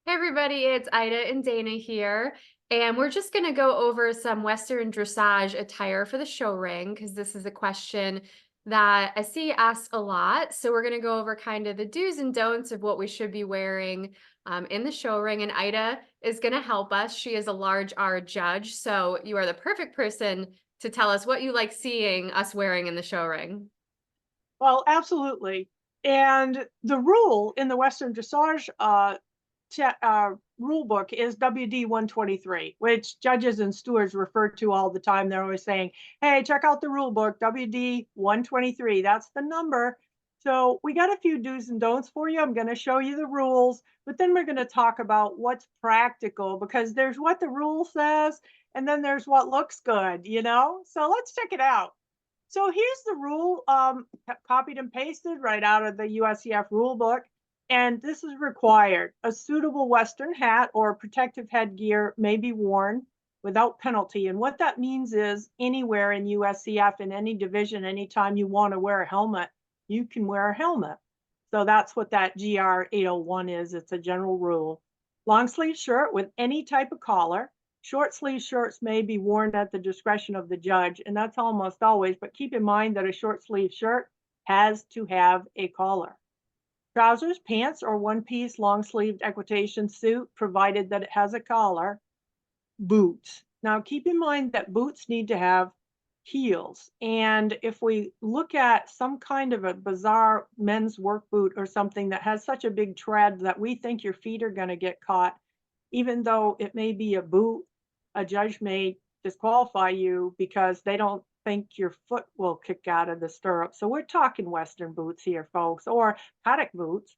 Hey everybody, it's Ida and Dana here, and we're just going to go over some Western dressage attire for the show ring because this is a question that I see asked a lot. So we're going to go over kind of the do's and don'ts of what we should be wearing in the show ring, and Ida is going to help us. She is a large R judge, so you are the perfect person to tell us what you like seeing us wearing in the show ring. Well, absolutely. And the rule in the Western Dressage rule book is WD 123, which judges and stewards refer to all the time. They're always saying, hey, check out the rule book, WD 123. That's the number. So we got a few do's and don'ts for you. I'm going to show you the rules, but then we're going to talk about what's practical because there's what the rule says and then there's what looks good, you know? So let's check it out. So here's the rule, copied and pasted right out of the USEF rule book. And this is required. A suitable Western hat or protective headgear may be worn without penalty. And what that means is anywhere in USCF in any division, anytime you want to wear a helmet, you can wear a helmet. So that's what that GR 801 is. It's a general rule. Long sleeve shirt with any type of collar. Short sleeve shirts may be worn at the discretion of the judge, and that's almost always, but keep in mind that a short sleeve shirt has to have a collar. Trousers, pants, or one piece long sleeved equitation suit, provided that it has a collar. Boots. Now, keep in mind that boots need to have heels. And if we look at some kind of a bizarre men's work boot or something that has such a big tread that we think your feet are going to get caught, even though it may be a boot, a judge may disqualify you because they don't think your foot will kick out of the stirrup. So we're talking Western boots here, folks, or paddock boots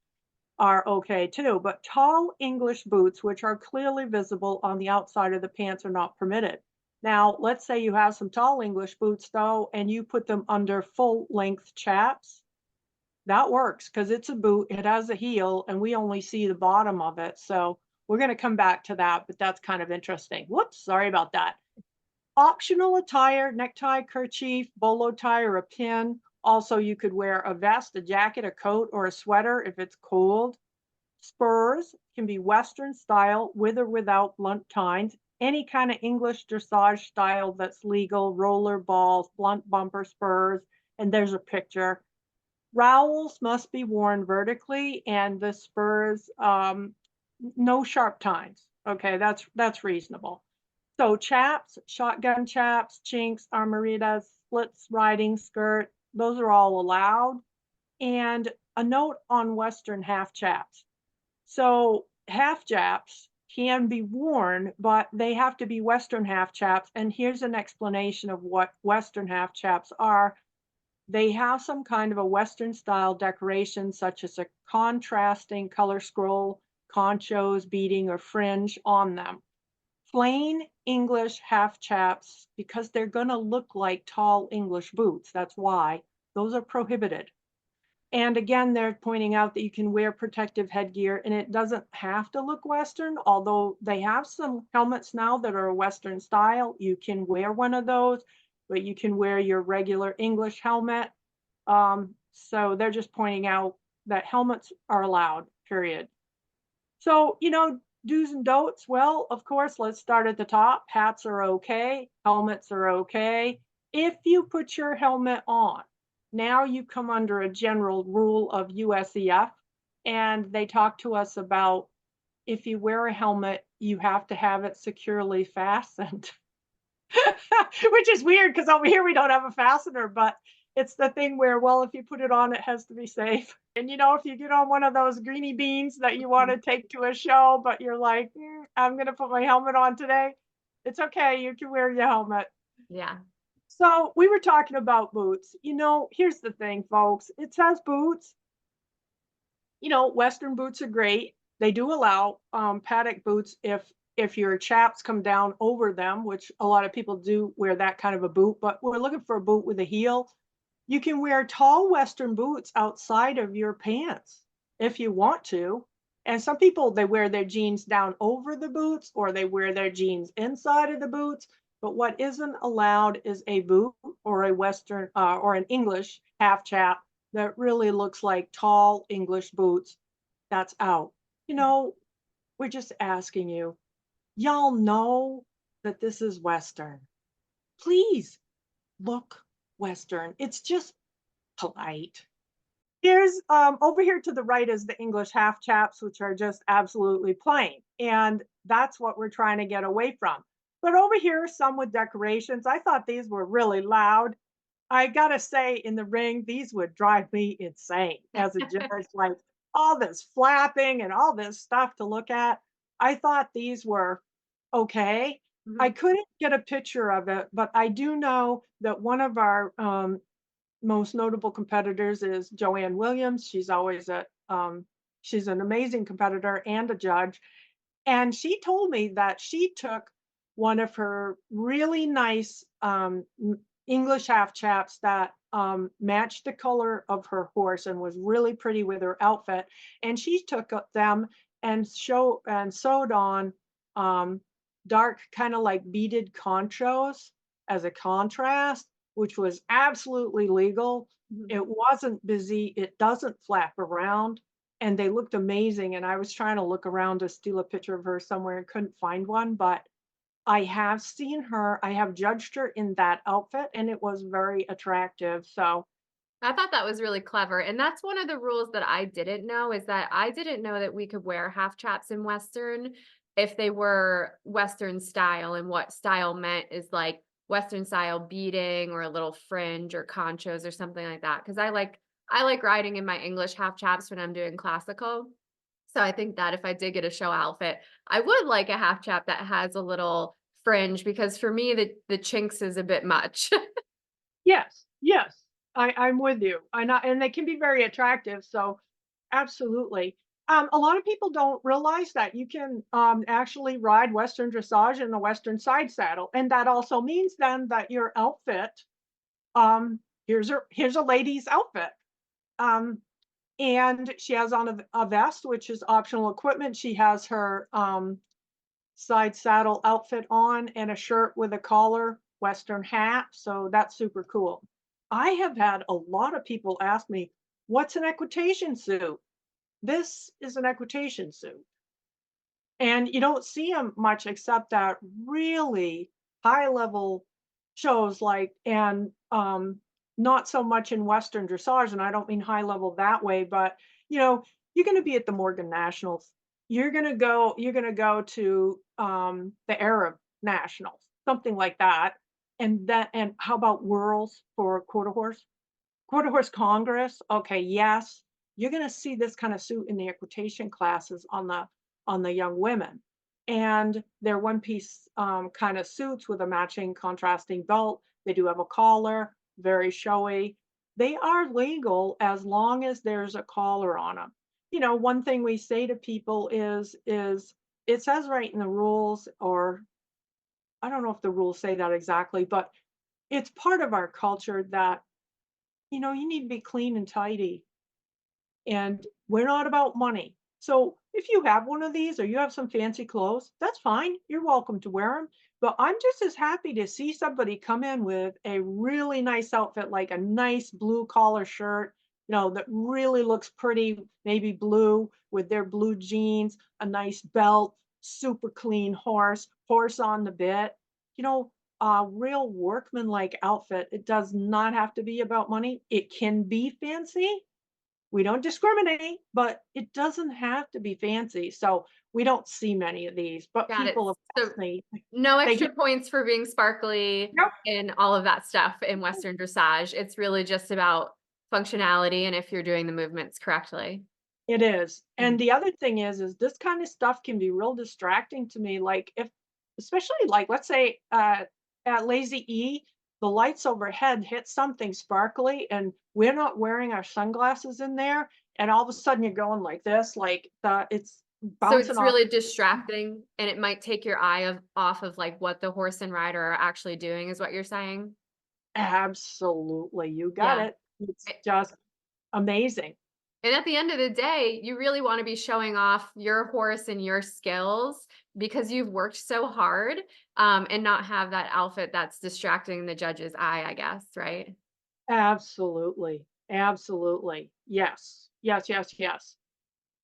are okay too. But tall English boots, which are clearly visible on the outside of the pants, are not permitted. Now, let's say you have some tall English boots though, and you put them under full length chaps. That works because it's a boot, it has a heel, and we only see the bottom of it. So we're going to come back to that, but that's kind of interesting. Whoops, sorry about that. Optional attire, necktie, kerchief, bolo tie, or a pin. Also, you could wear a vest, a jacket, a coat, or a sweater if it's cold. Spurs can be Western style with or without blunt tines. Any kind of English dressage style that's legal, roller balls, blunt bumper spurs, and there's a picture. Rowels must be worn vertically, and the spurs, no sharp tines. Okay, that's reasonable. So chaps, shotgun chaps, chinks, armoritas, splits, riding skirt, those are all allowed. And a note on Western half chaps. So half chaps can be worn, but they have to be Western half chaps. And here's an explanation of what Western half chaps are. They have some kind of a Western style decoration, such as a contrasting color scroll, conchos, beading, or fringe on them. Plain English half chaps, because they're going to look like tall English boots. That's why those are prohibited. And again, they're pointing out that you can wear protective headgear and it doesn't have to look Western, although they have some helmets now that are Western style. You can wear one of those, but you can wear your regular English helmet. So they're just pointing out that helmets are allowed, period. So, do's and don'ts. Well, of course, let's start at the top. Hats are okay, helmets are okay. If you put your helmet on, now you come under a general rule of USEF, and they talk to us about if you wear a helmet, you have to have it securely fastened. Which is weird because over here we don't have a fastener, but it's the thing where, well, if you put it on, it has to be safe. And if you get on one of those greeny beans that you want to take to a show, but you're like, I'm going to put my helmet on today, it's okay. You can wear your helmet. Yeah. So we were talking about boots. Here's the thing, folks. It says boots. Western boots are great. They do allow paddock boots if your chaps come down over them, which a lot of people do wear that kind of a boot, but we're looking for a boot with a heel. You can wear tall Western boots outside of your pants if you want to. And some people, they wear their jeans down over the boots or they wear their jeans inside of the boots. But what isn't allowed is a boot or a Western or an English half chap that really looks like tall English boots. That's out. You know, we're just asking you, y'all know that this is Western. Please look Western. It's just polite. Here's over here to the right is the English half chaps, which are just absolutely plain. And that's what we're trying to get away from. But over here, some with decorations. I thought these were really loud. I gotta say, in the ring, these would drive me insane as a judge, like all this flapping and all this stuff to look at. I thought these were okay. I Mhm. couldn't get a picture of it, but I do know that one of our most notable competitors is Joanne Williams. She's an amazing competitor and a judge. And she told me that she took one of her really nice English half chaps that matched the color of her horse and was really pretty with her outfit. And she took them and sewed on um, dark, kind of like beaded conchos as a contrast, which was absolutely legal. Mhm. It wasn't busy. It doesn't flap around, and they looked amazing. And I was trying to look around to steal a picture of her somewhere and couldn't find one, but I have seen her. I have judged her in that outfit, and it was very attractive. So, I thought that was really clever, and that's one of the rules that I didn't know is that I didn't know that we could wear half chaps in Western if they were Western style, and what style meant is, like, Western style beading or a little fringe or conchos or something like that. Because I like riding in my English half chaps when I'm doing classical. So I think that if I did get a show outfit, I would like a half chap that has a little fringe because for me, the chinks is a bit much. yes, yes, I'm with you. And they can be very attractive. So, absolutely. A lot of people don't realize that you can actually ride Western dressage in a Western side saddle, and that also means then that your outfit, here's a lady's outfit. Um, and she has on a vest, which is optional equipment. She has her side saddle outfit on and a shirt with a collar, Western hat. So that's super cool. I have had a lot of people ask me, what's an equitation suit? This is an equitation suit. And you don't see them much except at really high level shows like, and not so much in Western dressage. And I don't mean high level that way, but you know, you're going to be at the Morgan Nationals. You're going to go to the Arab Nationals, something like that. And how about Whirls for quarter horse? Quarter horse Congress. Okay, yes, you're going to see this kind of suit in the equitation classes on the young women, and they're one piece kind of suits with a matching contrasting belt. They do have a collar, very showy. They are legal as long as there's a collar on them. You know, one thing we say to people is it says right in the rules, or I don't know if the rules say that exactly, but it's part of our culture that you need to be clean and tidy, and we're not about money. So if you have one of these or you have some fancy clothes, that's fine. You're welcome to wear them. But I'm just as happy to see somebody come in with a really nice outfit, like a nice blue collar shirt, that really looks pretty, maybe blue with their blue jeans, a nice belt, super clean horse on the bit. A real workman-like outfit. It does not have to be about money. It can be fancy, we don't discriminate, but it doesn't have to be fancy. So we don't see many of these, but Got it. people have So asked me, no they extra get, points for being sparkly yep, and all of that stuff in Western dressage. It's really just about functionality and if you're doing the movements correctly. it is. Mhm. And the other thing is this kind of stuff can be real distracting to me. Like if, especially like, let's say at Lazy E, the lights overhead hit something sparkly and we're not wearing our sunglasses in there. And all of a sudden you're going like this, like it's So bouncing it's off. really distracting and it might take your eye off of like what the horse and rider are actually doing is what you're saying? Absolutely. You got Yeah. it. It's just amazing. And at the end of the day, you really wanna be showing off your horse and your skills because you've worked so hard, and not have that outfit that's distracting the judge's eye, I guess, right? Absolutely. Absolutely. Yes. Yes, yes, yes.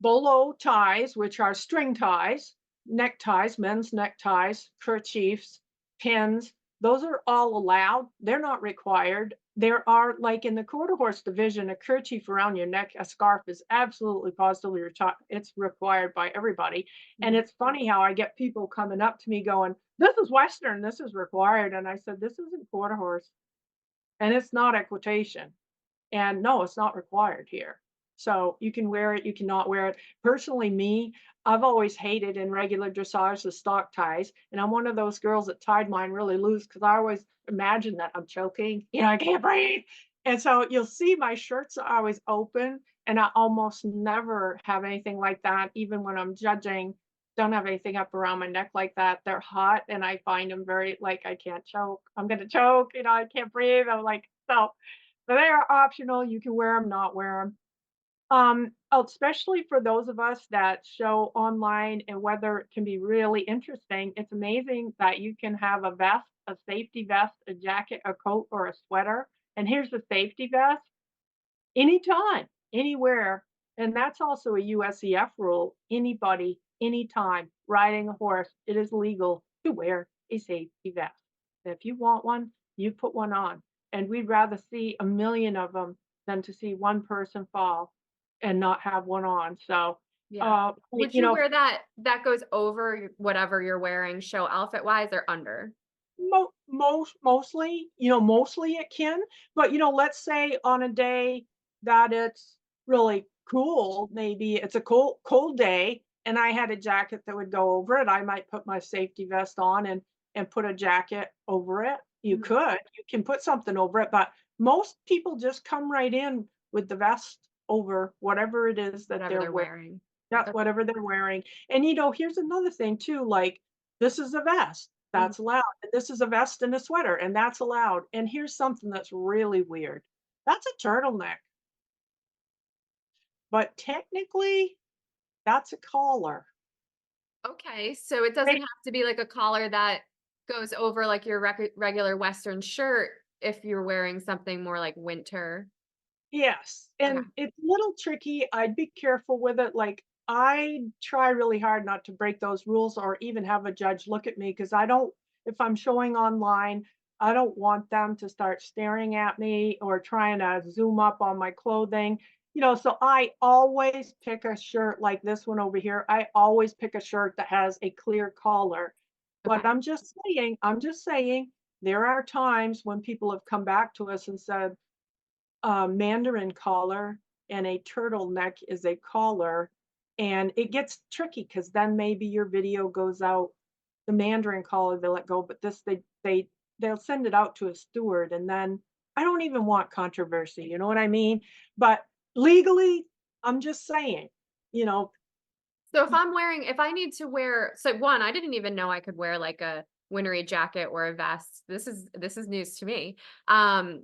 bolo ties, which are string ties, neckties, men's neckties, kerchiefs, pins. Those are all allowed. They're not required. There are, like in the quarter horse division, a kerchief around your neck, a scarf is absolutely positively it's required by everybody. And Mhm. it's funny how I get people coming up to me going, "This is Western, this is required." And I said, "This isn't quarter horse, and it's not equitation." And no, it's not required here. So you can wear it, you cannot wear it. Personally, me, I've always hated in regular dressage the stock ties. And I'm one of those girls that tied mine really loose because I always imagine that I'm choking, I can't breathe. And so you'll see my shirts are always open, and I almost never have anything like that. Even when I'm judging, don't have anything up around my neck like that. They're hot, and I find them very like I can't choke. I'm gonna choke, I can't breathe. I'm like, so but they are optional, you can wear them, not wear them. Especially for those of us that show online and whether it can be really interesting, it's amazing that you can have a vest, a safety vest, a jacket, a coat, or a sweater, and here's the safety vest. Anytime, anywhere, and that's also a USEF rule. Anybody, anytime, riding a horse, it is legal to wear a safety vest. If you want one, you put one on, and we'd rather see a million of them than to see one person fall and not have one on. So, Yeah. y Would you wear that goes over whatever you're wearing show outfit wise or under? Mostly, mostly it can, but, let's say on a day that it's really cool, maybe it's a cold day, and I had a jacket that would go over it, I might put my safety vest on and put a jacket over it. Mhm. You can put something over it, but most people just come right in with the vest over whatever it is that Whatever they're they're wearing. wearing. That's Okay. whatever they're wearing. And, here's another thing too, like, this is a vest, Mhm. that's allowed, and this is a vest and a sweater, and that's allowed, and here's something that's really weird. That's a turtleneck, but technically, that's a collar. Okay, so it doesn't Right? have to be like a collar that goes over like your regular Western shirt if you're wearing something more like winter. Yes, Okay. and it's a little tricky, I'd be careful with it, like, I try really hard not to break those rules or even have a judge look at me because I don't if I'm showing online, I don't want them to start staring at me or trying to zoom up on my clothing, so I always pick a shirt like this one over here, I always pick a shirt that has a clear collar, but Okay. I'm just saying, there are times when people have come back to us and said, mandarin collar and a turtleneck is a collar, and it gets tricky because then maybe your video goes out the mandarin collar they let go, but this they'll send it out to a steward, and then I don't even want controversy, you know what I mean? But legally, I'm just saying, you know, So if I need to wear so one, I didn't even know I could wear like a wintry jacket or a vest. This is news to me. Um,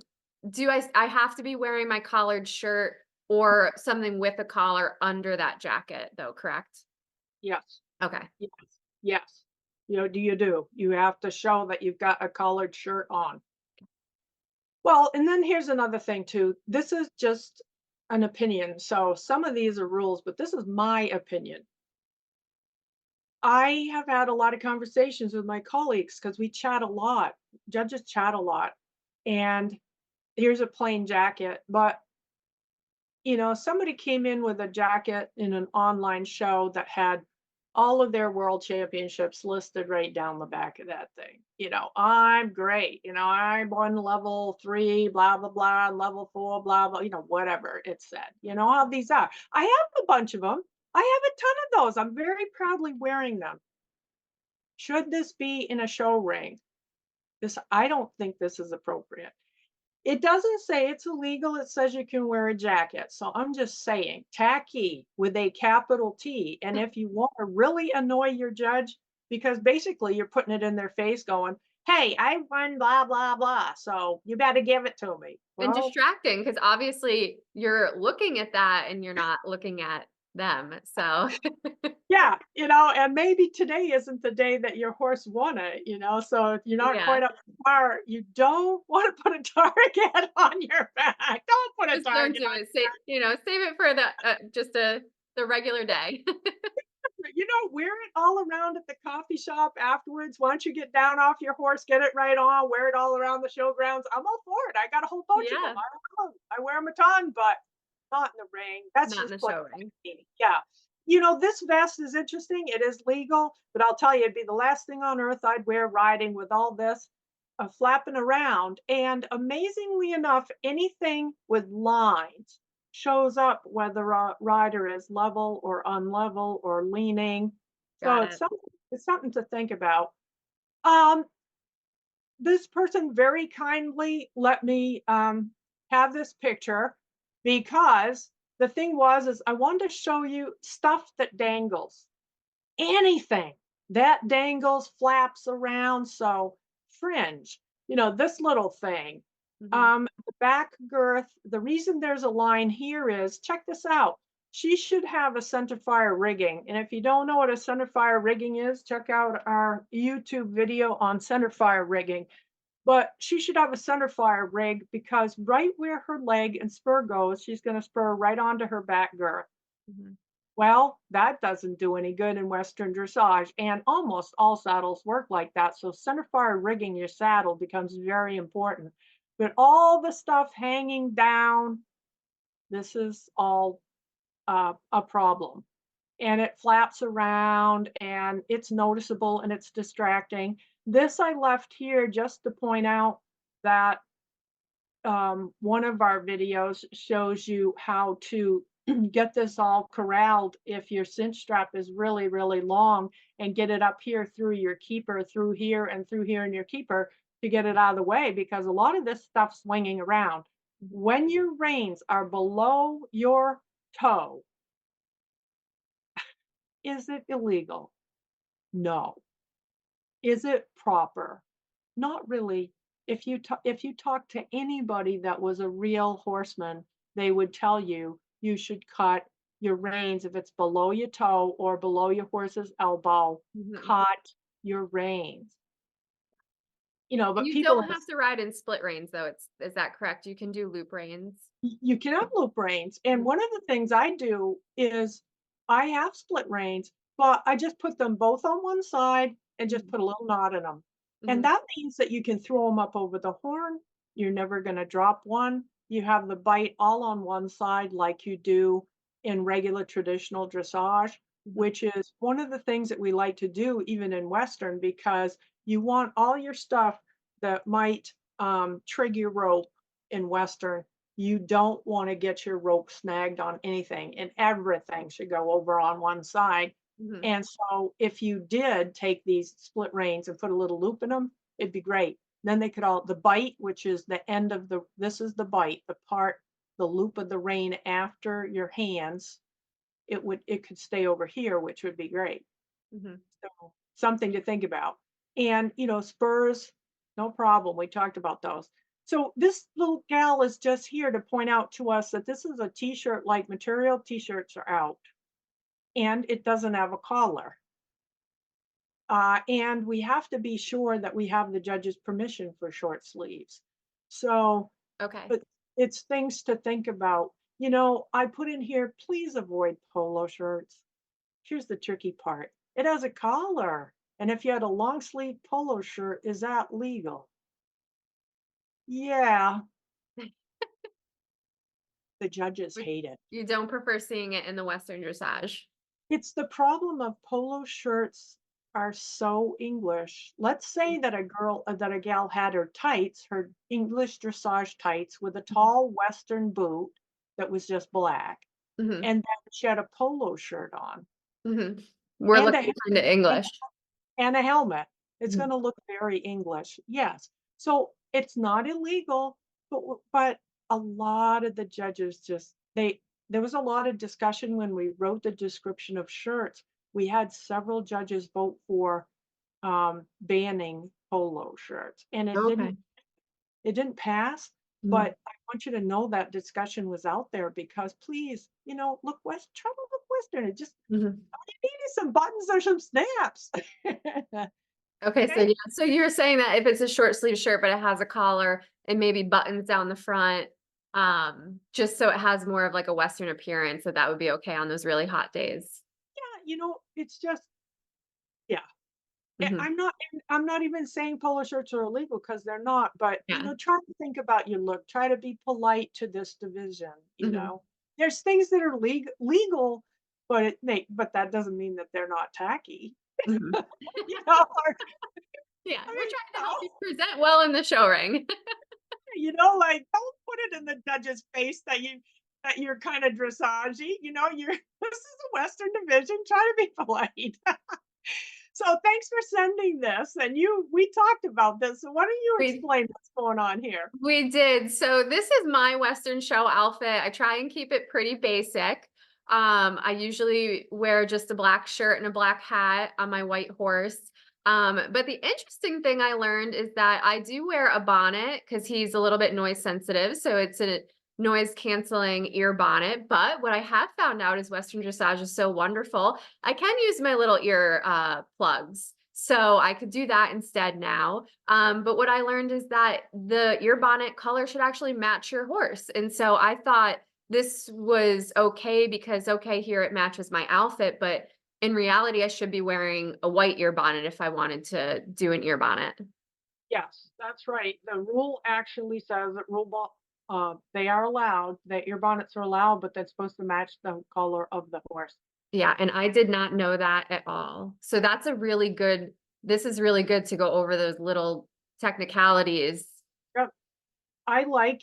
I have to be wearing my collared shirt or something with a collar under that jacket though, correct? yes, Okay. yes, yes. Do. You have to show that you've got a collared shirt on. Well, and then here's another thing too. This is just an opinion. So some of these are rules, but this is my opinion. I have had a lot of conversations with my colleagues because we chat a lot. Judges chat a lot. And here's a plain jacket. But, somebody came in with a jacket in an online show that had all of their world championships listed right down the back of that thing. I'm great. I won level 3, blah, blah, blah, level 4, blah, blah, whatever it said. You know how these are. I have a bunch of them. I have a ton of those. I'm very proudly wearing them. Should this be in a show ring? I don't think this is appropriate. It doesn't say it's illegal, it says you can wear a jacket, so I'm just saying, tacky with a capital T, and if you wanna really annoy your judge because basically you're putting it in their face going, "Hey, I won blah, blah, blah, so you better give it to me." And Well, distracting because obviously you're looking at that and you're not looking at them. So yeah, and maybe today isn't the day that your horse won it, so if you're not yeah. quite up to par, you don't wanna put a target on your back. Don't put a Just don't target do on it. Save it for the the regular day. Wear it all around at the coffee shop afterwards. Once you get down off your horse, get it right on, wear it all around the showgrounds. I'm all for it. I got a whole bunch of them. Yeah, I don't know. I wear them a ton, but not in the ring. That's not in just the plain show ring. me. Yeah. This vest is interesting. It is legal, but I'll tell you, it'd be the last thing on earth I'd wear riding with all this flapping around. And amazingly enough, anything with lines shows up whether a rider is level or unlevel or leaning. So Got it's it. something to think about. Um, this person very kindly let me have this picture because the thing was is I wanted to show you stuff that dangles. Anything that dangles, flaps around. So fringe, this little thing. Mhm, The back girth, the reason there's a line here is check this out. She should have a center fire rigging. And if you don't know what a center fire rigging is, check out our YouTube video on center fire rigging. But she should have a center fire rig because right where her leg and spur goes, she's going to spur right onto her back girth. mhm. Well, that doesn't do any good in Western dressage, and almost all saddles work like that. So center fire rigging your saddle becomes very important. But all the stuff hanging down, this is all a problem. And it flaps around and it's noticeable and it's distracting. This I left here just to point out that one of our videos shows you how to get this all corralled if your cinch strap is really, really long and get it up here through your keeper, through here and through here in your keeper to get it out of the way because a lot of this stuff's swinging around. When your reins are below your toe, is it illegal? No. Is it proper? Not really. If you talk to anybody that was a real horseman, they would tell you you should cut your reins if it's below your toe or below your horse's elbow, Mhm. cut your reins. And But you people don't in have to ride in split reins though, is that correct? You can do loop reins? You can have loop reins, and Mhm, one of the things I do is I have split reins, but I just put them both on one side and just mhm, put a little knot in them. And mhm, that means that you can throw them up over the horn. You're never gonna drop one. You have the bite all on one side like you do in regular traditional dressage, mhm, which is one of the things that we like to do even in Western because you want all your stuff that might trig your rope in Western. You don't want to get your rope snagged on anything, and everything should go over on one side. mhm. And so, if you did take these split reins and put a little loop in them, it'd be great. Then they could all, the bite, which is the end of this is the bite, the loop of the rein after your hands, it could stay over here, which would be great. Mhm. So something to think about. And, spurs, no problem. We talked about those. So this little gal is just here to point out to us that this is a t-shirt like material. T-shirts are out and it doesn't have a collar. And we have to be sure that we have the judge's permission for short sleeves. So, Okay. but it's things to think about. I put in here, please avoid polo shirts. Here's the tricky part. It has a collar. And if you had a long sleeve polo shirt, is that legal? Yeah, the judges But hate it. you don't prefer seeing it in the Western dressage. It's the problem of polo shirts are so English. Let's say that a gal had her tights, her English dressage tights with a Mhm, tall Western boot that was just black. mhm, And then she had a polo shirt on mhm. We're and looking kinda English. a helmet. It's Mhm. gonna look very English, yes. So, it's not illegal, but a lot of the judges just there was a lot of discussion when we wrote the description of shirts. We had several judges vote for, banning polo shirts, and Okay. it didn't pass, Mhm, but I want you to know that discussion was out there because please, try to look Western. It just mhm. all you need is some buttons or some snaps. Okay, so Okay? yeah, so you're saying that if it's a short sleeve shirt, but it has a collar and maybe buttons down the front, just so it has more of like a Western appearance, that would be okay on those really hot days. Yeah, it's just yeah. Mhm. I'm not even saying polo shirts are illegal because 'cause they're not, but, Yeah. try to think about your look, try to be polite to this division, you Mhm. know? There's things that are legal, but that doesn't mean that they're not tacky, Mhm. or Yeah, I we're mean, trying to help you present well in the show ring. like, don't put it in the judge's face that you're kinda dressagey, you're this is a Western division, try to be polite. So thanks for sending this, and we talked about this, so why don't you We explain what's going on here? we did. So this is my Western show outfit. I try and keep it pretty basic. I usually wear just a black shirt and a black hat on my white horse. But the interesting thing I learned is that I do wear a bonnet because he's a little bit noise sensitive. So it's a noise canceling ear bonnet. But what I have found out is Western dressage is so wonderful. I can use my little ear plugs. So I could do that instead now. But what I learned is that the ear bonnet color should actually match your horse. And so I thought this was okay because, okay, here it matches my outfit. But in reality, I should be wearing a white ear bonnet if I wanted to do an ear bonnet. Yes, that's right. The rule actually says that they are allowed, that ear bonnets are allowed, but that's supposed to match the color of the horse. Yeah. And I did not know that at all. So that's this is really good to go over those little technicalities. Yep. I like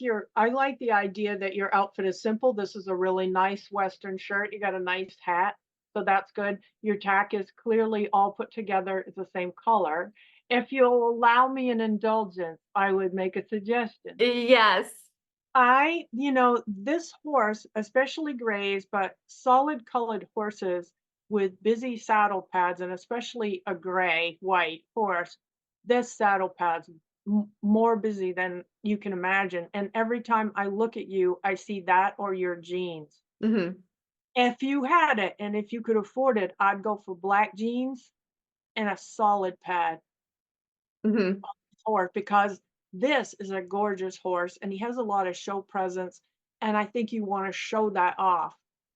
the idea that your outfit is simple. This is a really nice Western shirt. You got a nice hat, so that's good. Your tack is clearly all put together. It's the same color. If you'll allow me an indulgence, I would make a suggestion. Yes. This horse, especially grays, but solid colored horses with busy saddle pads, and especially a gray white horse, this saddle pad's more busy than you can imagine. And every time I look at you, I see that or your jeans. Hmm. If you had it and if you could afford it, I'd go for black jeans and a solid pad Hmm. horse because this is a gorgeous horse and he has a lot of show presence and I think you want to show that off.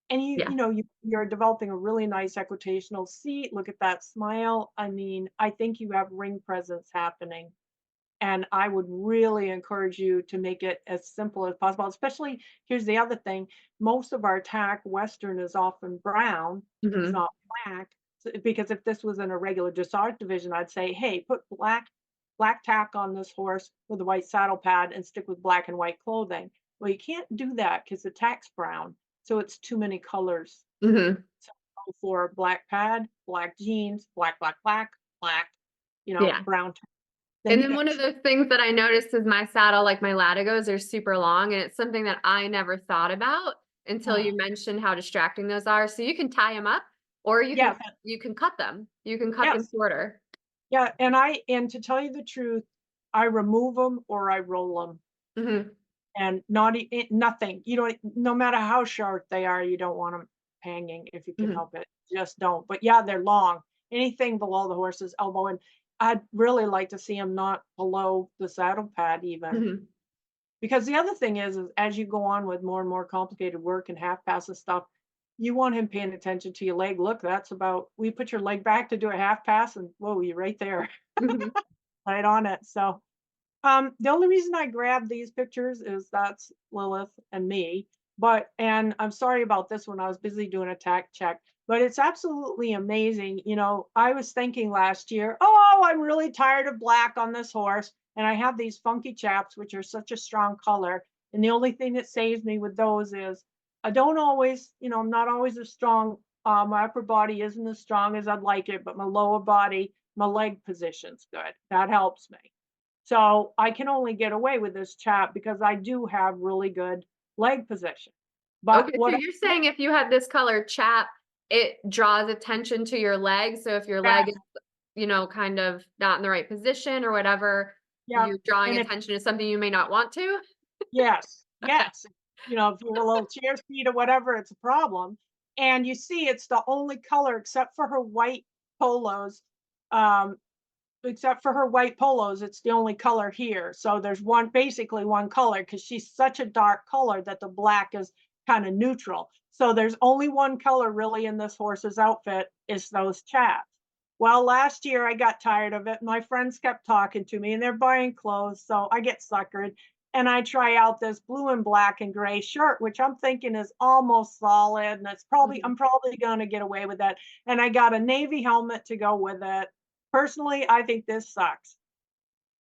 And Yeah. you're developing a really nice equitational seat. Look at that smile. I mean, I think you have ring presence happening. And I would really encourage you to make it as simple as possible. Especially, here's the other thing, most of our tack Western is often brown, it's Hmm. not black. Because if this was in a regular dressage division, I'd say, hey, put black tack on this horse with a white saddle pad and stick with black and white clothing. Well, you can't do that because the tack's brown. So it's too many colors. Hmm. So go for black pad, black jeans, black, Yeah. brown. Then And you then got one of those things that I noticed is my saddle, like my latigos are super long, and it's something that I never thought about until you mentioned how distracting those are. So you can tie them up or yes, you can cut them. You can cut them yes. shorter. Yeah, and to tell you the truth, I remove them or I roll them, Mhm. and nothing. You don't no matter how short they are, you don't want them hanging if you can Mhm. help it. Just don't. But yeah, they're long. Anything below the horse's elbow, and I'd really like to see them not below the saddle pad even. Mhm. Because the other thing is as you go on with more and more complicated work and half pass and stuff, you want him paying attention to your leg. Look, that's about we put your leg back to do a half pass and whoa, you're right there. Mhm. Right on it. So, the only reason I grabbed these pictures is that's Lilith and me. And I'm sorry about this one. I was busy doing a tack check, but it's absolutely amazing. I was thinking last year, oh, I'm really tired of black on this horse. And I have these funky chaps, which are such a strong color. And the only thing that saves me with those is I don't always, I'm not always as strong. My upper body isn't as strong as I'd like it, but my lower body, my leg position's good. That helps me. So I can only get away with this chap because I do have really good leg position. But Okay, so what I you're will saying if you had this color chap, it draws attention to your leg. So if your leg yes, is, kind of not in the right position or whatever, yeah, you're drawing and if attention to something you may not want to. yes, Okay. yes, if you're a little chair seat or whatever, it's a problem. And you see it's the only color except for her white polos, um, except for her white polos, it's the only color here. So there's one, basically one color, because she's such a dark color that the black is kind of neutral. So there's only one color really in this horse's outfit is those chaps. Well, last year I got tired of it. My friends kept talking to me and they're buying clothes. So I get suckered and I try out this blue and black and gray shirt, which I'm thinking is almost solid. And it's probably, Mhm. I'm probably going to get away with that. And I got a navy helmet to go with it. Personally, I think this sucks.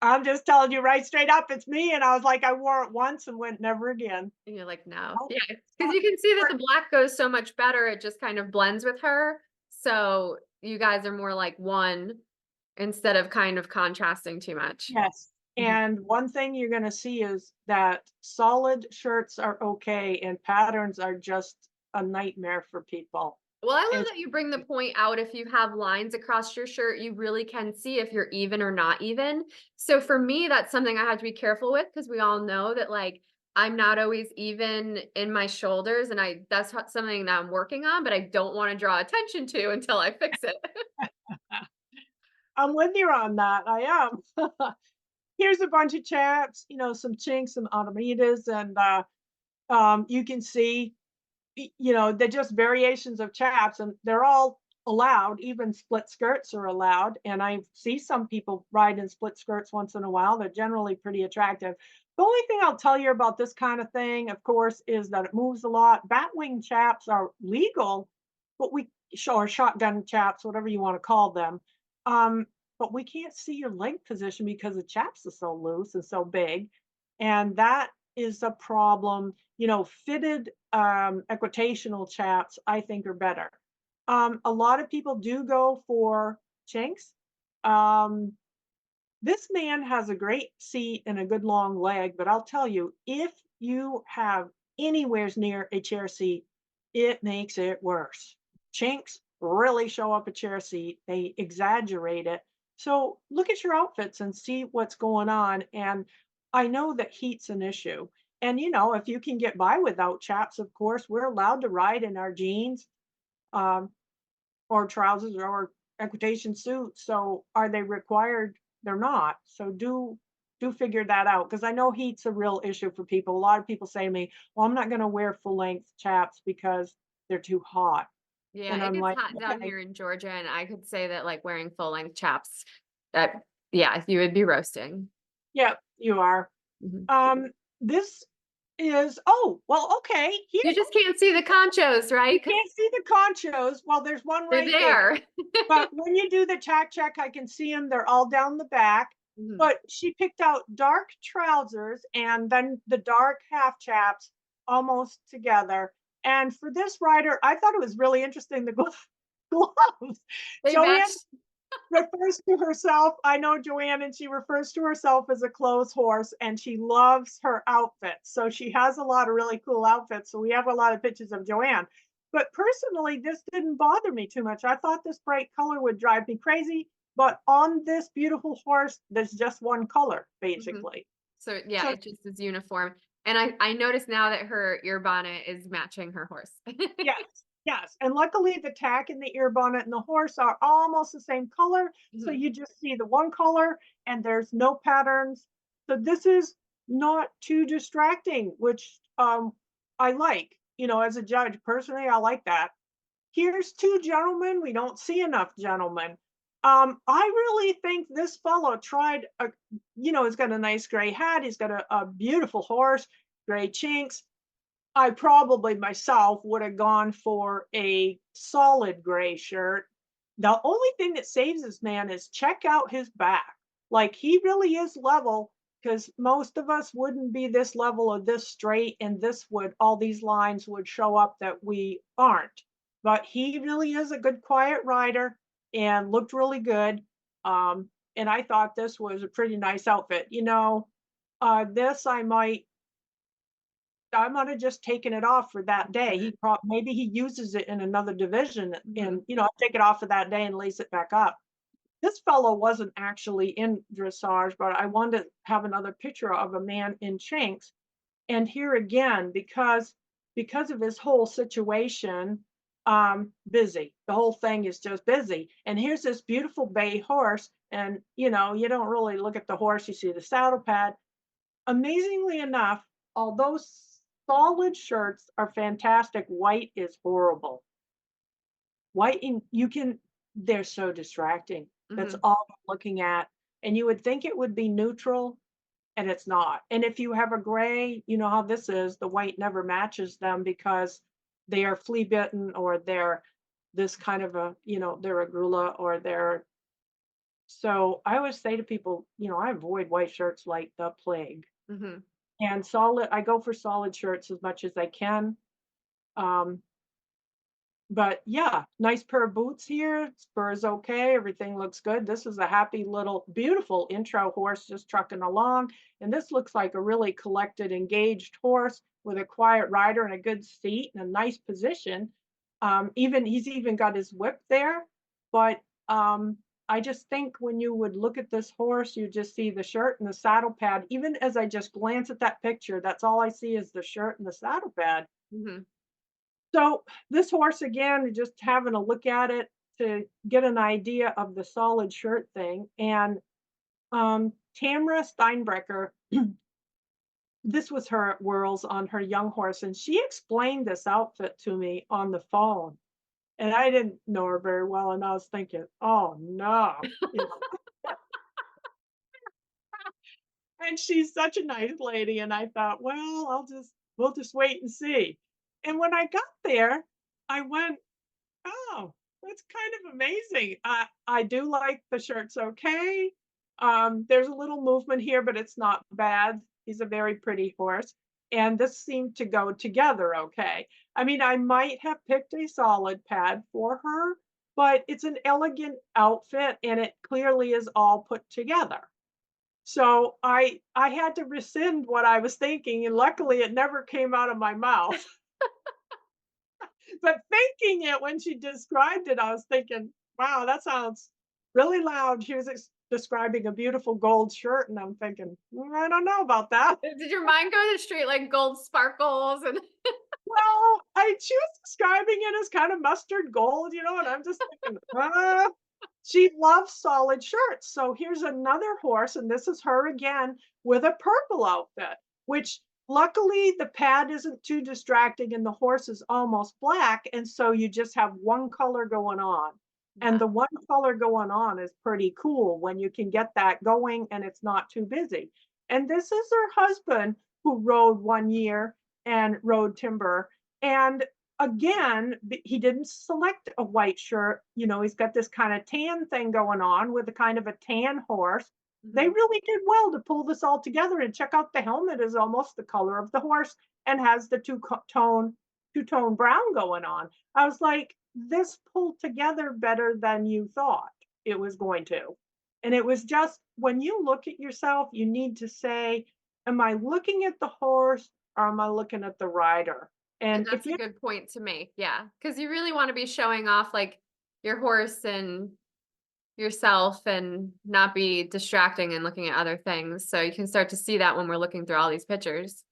I'm just telling you right straight up, it's me, and I was like, I wore it once and went never again. And you're like, "No." Oh, Yeah, because uh, you can see that or the black goes so much better, it just kind of blends with her. So, you guys are more like one instead of kind of contrasting too much. yes, Mhm. and one thing you're gonna see is that solid shirts are okay and patterns are just a nightmare for people. Well, I love It's that you bring the point out if you have lines across your shirt, you really can see if you're even or not even. So for me, that's something I have to be careful with because we all know that like I'm not always even in my shoulders and I that's something that I'm working on, but I don't want to draw attention to until I fix it. I'm with you on that, I am. Here's a bunch of chaps, some chinks, some Aramidas, and, you can see they're just variations of chaps and they're all allowed. Even split skirts are allowed. And I see some people ride in split skirts once in a while. They're generally pretty attractive. The only thing I'll tell you about this kind of thing, of course, is that it moves a lot. Batwing chaps are legal, but or shotgun chaps, whatever you want to call them. Um, but we can't see your leg position because the chaps are so loose and so big. And that is a problem. Fitted equitational chaps, I think, are better. A lot of people do go for chinks. Um, this man has a great seat and a good long leg, but I'll tell you, if you have anywheres near a chair seat, it makes it worse. Chinks really show up a chair seat, they exaggerate it. So look at your outfits and see what's going on. And I know that heat's an issue. And if you can get by without chaps, of course, we're allowed to ride in our jeans. Um, or trousers or equitation suits. So are they required? They're not. So do figure that out because I know heat's a real issue for people. A lot of people say to me, "Well, I'm not going to wear full length chaps because they're too hot." Yeah, And it I'm gets like, hot down "Okay, here in Georgia, and I could say that like wearing full length chaps, that yeah, you would be roasting. yeah, you are." Mhm. This is well, okay. Here You just can't see the conchos, you right? Because can't see the conchos. Well, there's one they're right there. there. But when you do the tack check, I can see them. They're all down the back. Mhm. But she picked out dark trousers and then the dark half chaps almost together. And for this rider, I thought it was really interesting the gloves. They Joanne match. refers to herself, I know Joanne, and she refers to herself as a clothes horse, and she loves her outfits. So she has a lot of really cool outfits. So we have a lot of pictures of Joanne. But personally, this didn't bother me too much. I thought this bright color would drive me crazy. But on this beautiful horse, there's just one color, Mhm. basically. So, yeah, So it just is uniform, and I noticed now that her ear bonnet is matching her horse. yes, yes. And luckily, the tack and the ear bonnet and the horse are almost the same color. So Mhm. you just see the one color and there's no patterns. So this is not too distracting, which I like. As a judge, personally, I like that. Here's two gentlemen. We don't see enough gentlemen. I really think this fellow tried he's got a nice gray hat. He's got a beautiful horse, gray chinks. I probably myself would have gone for a solid gray shirt. The only thing that saves this man is check out his back. Like he really is level because most of us wouldn't be this level or this straight, and all these lines would show up that we aren't. But he really is a good quiet rider and looked really good. And I thought this was a pretty nice outfit. This I might have just taken it off for that day. Maybe he uses it in another division Mhm. and, I'll take it off for that day and lace it back up. This fellow wasn't actually in dressage, but I wanted to have another picture of a man in Chinks. And here again, because of his whole situation, busy. The whole thing is just busy. And here's this beautiful bay horse And, you don't really look at the horse, you see the saddle pad. Amazingly enough, although solid shirts are fantastic, white is horrible. White and they're so distracting. That's Mhm. all I'm looking at. And you would think it would be neutral, and it's not. And if you have a gray, you know how this is, the white never matches them because they are flea bitten or they're this kind of they're a grula or they're so I always say to people, I avoid white shirts like the plague. Mhm. And I go for solid shirts as much as I can. Um, But yeah, nice pair of boots here. Spur is okay. Everything looks good. This is a happy little, beautiful intro horse just trucking along. And this looks like a really collected, engaged horse with a quiet rider and a good seat and a nice position. He's even got his whip there. But I just think when you would look at this horse, you just see the shirt and the saddle pad. Even as I just glance at that picture, that's all I see is the shirt and the saddle pad. Mhm. So this horse again, just having a look at it to get an idea of the solid shirt thing. And Tamara Steinbrecher, this was her at Whirls on her young horse, and she explained this outfit to me on the phone. And I didn't know her very well, and I was thinking, oh no, and she's such a nice lady. And I thought, well, we'll just wait and see. And when I got there, I went, oh, that's kind of amazing. I do like the shirts okay. There's a little movement here, but it's not bad. He's a very pretty horse. And this seemed to go together okay. I mean, I might have picked a solid pad for her, but it's an elegant outfit and it clearly is all put together. So I had to rescind what I was thinking, and luckily it never came out of my mouth. But thinking it when she described it, I was thinking, wow, that sounds really loud. She was describing a beautiful gold shirt, and I'm thinking, I don't know about that. Did your mind go to straight like gold sparkles and Well, she was describing it as kind of mustard gold, and I'm just thinking, she loves solid shirts. So here's another horse, and this is her again with a purple outfit, which luckily the pad isn't too distracting and the horse is almost black. And so you just have one color going on. And Yeah. the one color going on is pretty cool when you can get that going and it's not too busy. And this is her husband who rode one year and rode timber. And again, he didn't select a white shirt. He's got this kind of tan thing going on with a kind of a tan horse. They Mhm. really did well to pull this all together and check out the helmet is almost the color of the horse and has the two tone brown going on. I was like, this pulled together better than you thought it was going to. And it was just when you look at yourself, you need to say, am I looking at the horse or am I looking at the rider? And And if that's a you good point to make, yeah, because you really wanna be showing off, like, your horse and yourself and not be distracting and looking at other things, so you can start to see that when we're looking through all these pictures.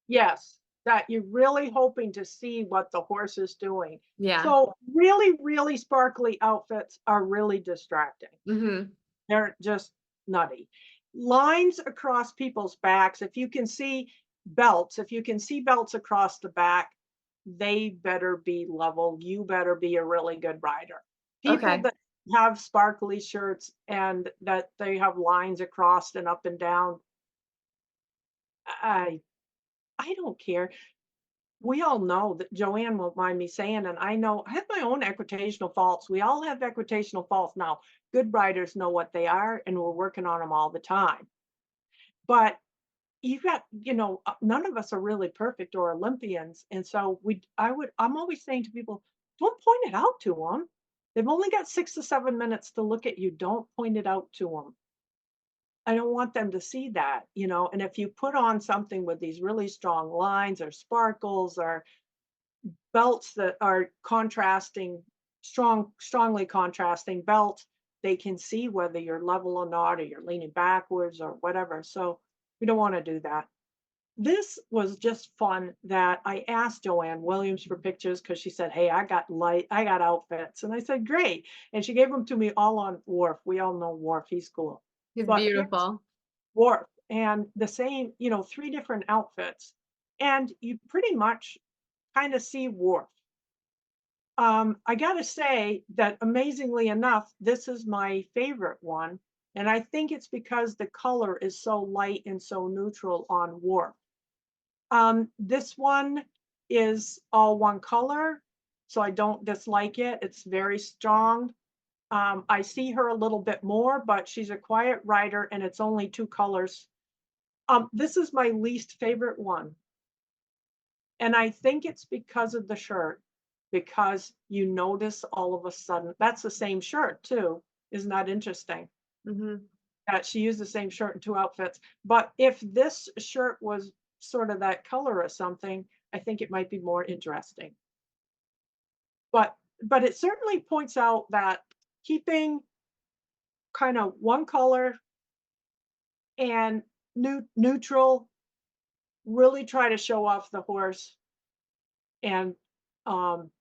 Yes, that you're really hoping to see what the horse is doing. Yeah. So really, really sparkly outfits are really distracting. Mhm. They're just nutty. Lines across people's backs, if you can see belts across the back, they better be level. You better be a really good rider. People Okay. that have sparkly shirts and that they have lines across and up and down, I I don't care. We all know that Joanne won't mind me saying, and I know I have my own equitational faults. We all have equitational faults. Now, good writers know what they are, and we're working on them all the time. But none of us are really perfect or Olympians. And so I'm always saying to people, don't point it out to them. They've only got 6 to 7 minutes to look at you. Don't point it out to them. I don't want them to see that. And if you put on something with these really strong lines or sparkles or belts that are strongly contrasting belts, they can see whether you're level or not, or you're leaning backwards or whatever. So we don't want to do that. This was just fun that I asked Joanne Williams for pictures because she said, "Hey, I got outfits." And I said, "Great." And she gave them to me all on Wharf. We all know Wharf, he's cool. It's But here's beautiful. Wharf and the same, 3 different outfits. And you pretty much kind of see Wharf. I gotta say that amazingly enough, this is my favorite one. And I think it's because the color is so light and so neutral on Wharf. This one is all one color, so I don't dislike it. It's very strong. I see her a little bit more, but she's a quiet rider and it's only 2 colors. This is my least favorite one. And I think it's because of the shirt, because you notice all of a sudden that's the same shirt too. Isn't that interesting? Mhm. That she used the same shirt in 2 outfits. But if this shirt was sort of that color or something, I think it might be more interesting. But it certainly points out that keeping kind of one color and neutral, really try to show off the horse and um,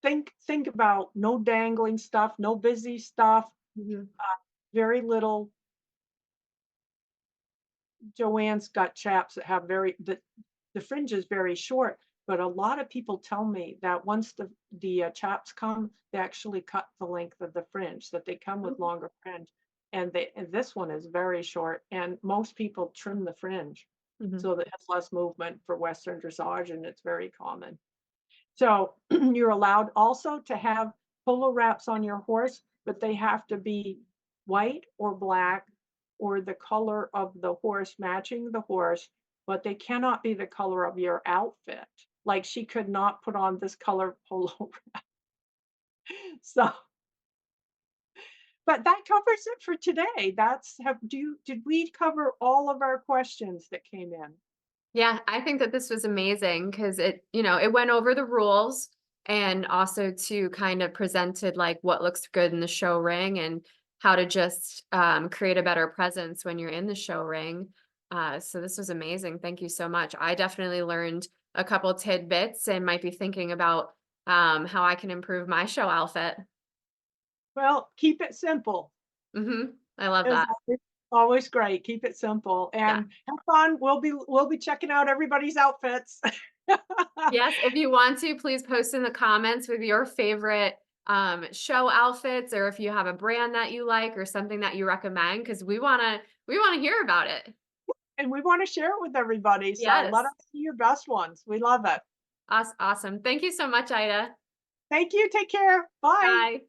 think about no dangling stuff, no busy stuff, Mhm. very little. Joanne's got chaps that have the fringe is very short, but a lot of people tell me that once the chaps come, they actually cut the length of the fringe, that they come with Mhm. longer fringe. And this one is very short, and most people trim the fringe Mhm. so that it has less movement for Western dressage, and it's very common. So you're allowed also to have polo wraps on your horse, but they have to be white or black or the color of the horse matching the horse, but they cannot be the color of your outfit. Like she could not put on this color polo. So, but that covers it for today. Did we cover all of our questions that came in? Yeah, I think that this was amazing because it went over the rules and also to kind of presented like what looks good in the show ring and how to just create a better presence when you're in the show ring. So this was amazing. Thank you so much. I definitely learned a couple tidbits and might be thinking about how I can improve my show outfit. Well, keep it simple. I love Is that. always great. Keep it simple Yeah. and have fun. We'll be checking out everybody's outfits. Yes, if you want to, please post in the comments with your favorite show outfits or if you have a brand that you like or something that you recommend because we want to hear about it. And we want to share it with everybody. So let us Yes. see your best ones. We love it. Awesome. Thank you so much, Ida. Thank you. Take care. Bye. Bye.